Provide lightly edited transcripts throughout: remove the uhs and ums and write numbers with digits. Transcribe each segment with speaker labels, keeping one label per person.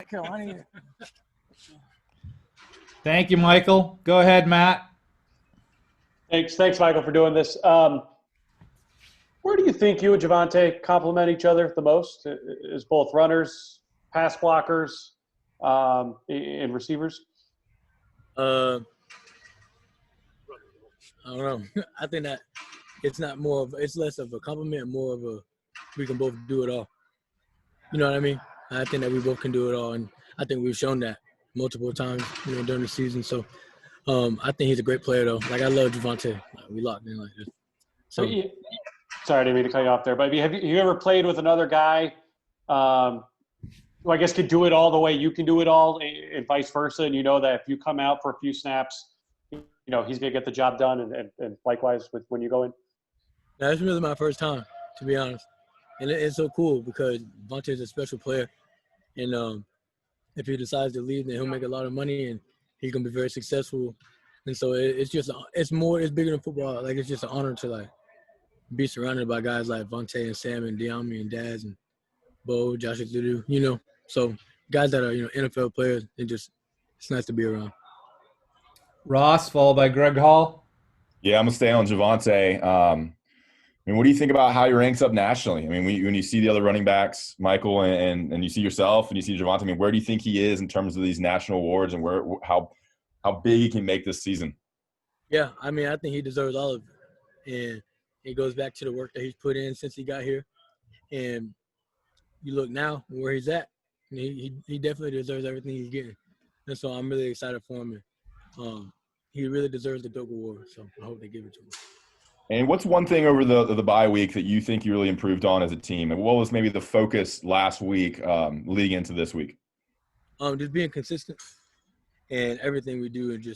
Speaker 1: Carolina.
Speaker 2: Thank you, Michael. Go ahead, Matt.
Speaker 3: Thanks, Michael, for doing this. Where do you think you and Javonte complement each other the most? As both runners, pass blockers, and receivers?
Speaker 4: I don't know. I think that it's less of a compliment, more of a we can both do it all. You know what I mean? I think that we both can do it all, and I think we've shown that multiple times, during the season. So I think he's a great player, though. Like, I love Javonte. Like, we locked in like this. So,
Speaker 3: sorry, I didn't mean to cut you off there, but have you ever played with another guy who I guess could do it all the way you can do it all, and vice versa? And you know that if you come out for a few snaps, he's going to get the job done, and likewise with when you go in?
Speaker 4: now, this is really my first time, to be honest. And it's so cool because Vontae is a special player. And if he decides to leave, then he'll make a lot of money and he's going to be very successful. And so it's bigger than football. Like, it's just an honor to, like, be surrounded by guys like Vontae and Sam and De'Ami and Daz and Bo, Joshua Dudu, So guys that are, NFL players, it's nice to be around.
Speaker 2: Ross, followed by Greg Hall.
Speaker 5: Yeah, I'm going to stay on Javonte. What do you think about how he ranks up nationally? I mean, when you see the other running backs, Michael, and you see yourself and you see Javonte, where do you think he is in terms of these national awards and how big he can make this season?
Speaker 4: Yeah, I think he deserves all of it. And it goes back to the work that he's put in since he got here. And you look now where he's at, and he definitely deserves everything he's getting. And so I'm really excited for him. And he really deserves the Doak Award, so I hope they give it to him.
Speaker 5: And what's one thing over the bye week that you think you really improved on as a team? And what was maybe the focus last week leading into this week?
Speaker 4: Just being consistent and everything we do, and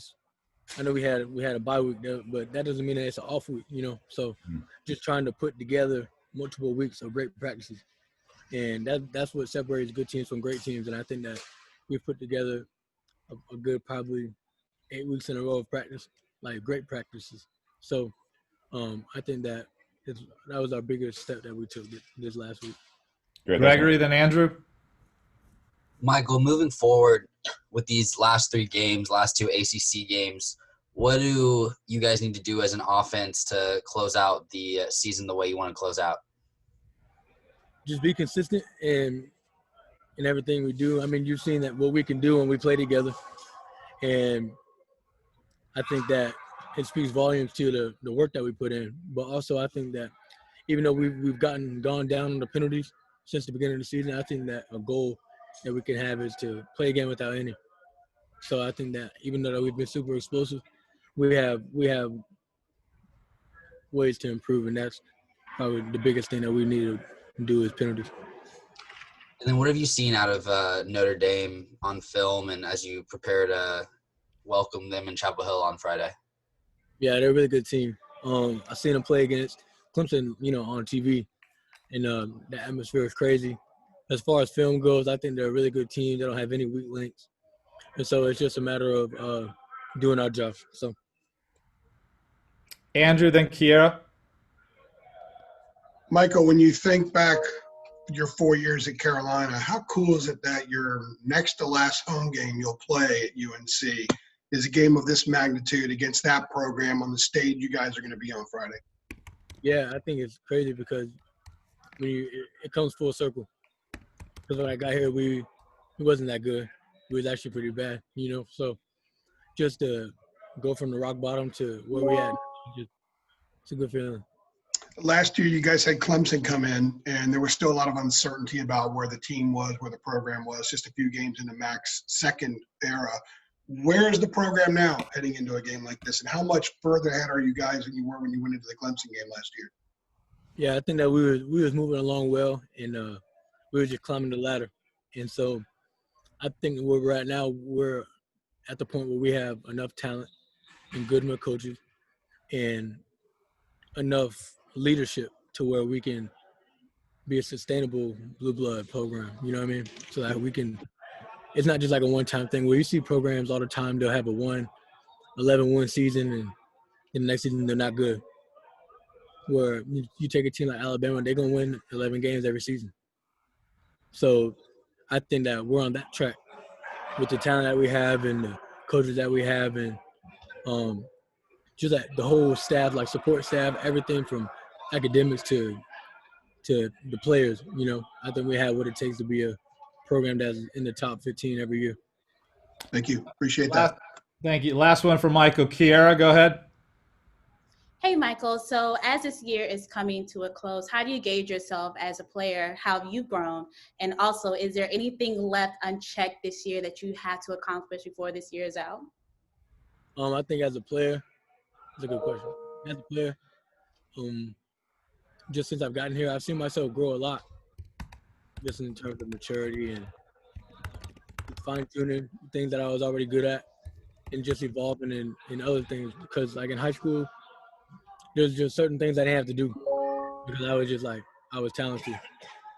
Speaker 4: I know we had a bye week, but that doesn't mean that it's an off week, So just trying to put together multiple weeks of great practices, and that's what separates good teams from great teams. And I think that we've put together a good probably 8 weeks in a row of practice, like great practices. So. I think that was our biggest step that we took this last week.
Speaker 2: Gregory, then Andrew.
Speaker 6: Michael, moving forward with these last 3 games, last 2 ACC games, what do you guys need to do as an offense to close out the season the way you want to close out?
Speaker 4: Just be consistent in everything we do. You've seen that what we can do when we play together, and I think that it speaks volumes to the work that we put in. But also I think that even though we've gone down on the penalties since the beginning of the season, I think that a goal that we can have is to play again without any. So I think that even though we've been super explosive, we have ways to improve, and that's probably the biggest thing that we need to do is penalties.
Speaker 6: And then what have you seen out of Notre Dame on film and as you prepare to welcome them in Chapel Hill on Friday?
Speaker 4: Yeah, they're a really good team. I seen them play against Clemson, on TV, and the atmosphere is crazy. As far as film goes, I think they're a really good team. They don't have any weak links, and so it's just a matter of doing our job. So,
Speaker 2: Andrew, then Kiera.
Speaker 7: Michael, when you think back your 4 years at Carolina, how cool is it that your next to last home game you'll play at UNC is a game of this magnitude against that program on the stage you guys are going to be on Friday?
Speaker 4: Yeah, I think it's crazy because it comes full circle. Because when I got here, we wasn't that good. We was actually pretty bad, So just to go from the rock bottom to where we at, it's a good feeling.
Speaker 7: Last year, you guys had Clemson come in, and there was still a lot of uncertainty about where the team was, where the program was, just a few games in the Mac's second era. Where is the program now heading into a game like this, and how much further ahead are you guys than you were when you went into the Clemson game last year?
Speaker 4: Yeah, I think that we was moving along well, and we were just climbing the ladder. And so I think where we're at now, we're at the point where we have enough talent and good enough coaches and enough leadership to where we can be a sustainable blue blood program. You know what I mean? So that we can – it's not just like a one-time thing where you see programs all the time, they'll have a 11-win season, and the next season they're not good. Where you take a team like Alabama, they're going to win 11 games every season. So I think that we're on that track with the talent that we have and the coaches that we have, and just like the whole staff, like support staff, everything from academics to the players. I think we have what it takes to be a program that's in the top 15 every year.
Speaker 7: Thank you. Appreciate that.
Speaker 2: Thank you. Last one from Michael. Kiera, go ahead.
Speaker 1: Hey, Michael. So as this year is coming to a close, how do you gauge yourself as a player? How have you grown? And also, is there anything left unchecked this year that you had to accomplish before this year is out?
Speaker 4: I think as a player, it's a good question. As a player, just since I've gotten here, I've seen myself grow a lot, just in terms of maturity and fine-tuning things that I was already good at, and just evolving in other things. Because like in high school, there's just certain things I didn't have to do because I was just like, I was talented.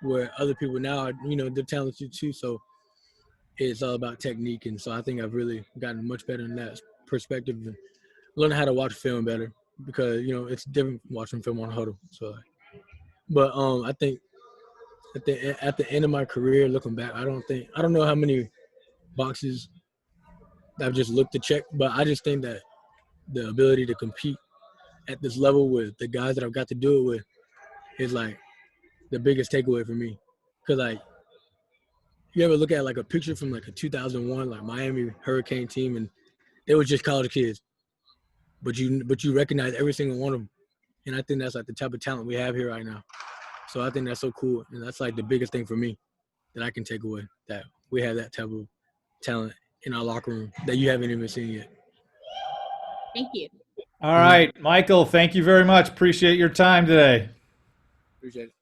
Speaker 4: Where other people now, they're talented too. So it's all about technique. And so I think I've really gotten much better in that perspective and learning how to watch film better because, it's different watching film on huddle. So, but I think at the end of my career, looking back, I don't know how many boxes I've just looked to check, but I just think that the ability to compete at this level with the guys that I've got to do it with is like the biggest takeaway for me. Cause like, you ever look at like a picture from like a 2001, like Miami Hurricane team, and they were just college kids, but you recognize every single one of them. And I think that's like the type of talent we have here right now. So I think that's so cool. And that's like the biggest thing for me that I can take away, that we have that type of talent in our locker room that you haven't even seen yet.
Speaker 1: Thank you.
Speaker 2: All right, Michael, thank you very much. Appreciate your time today.
Speaker 4: Appreciate it.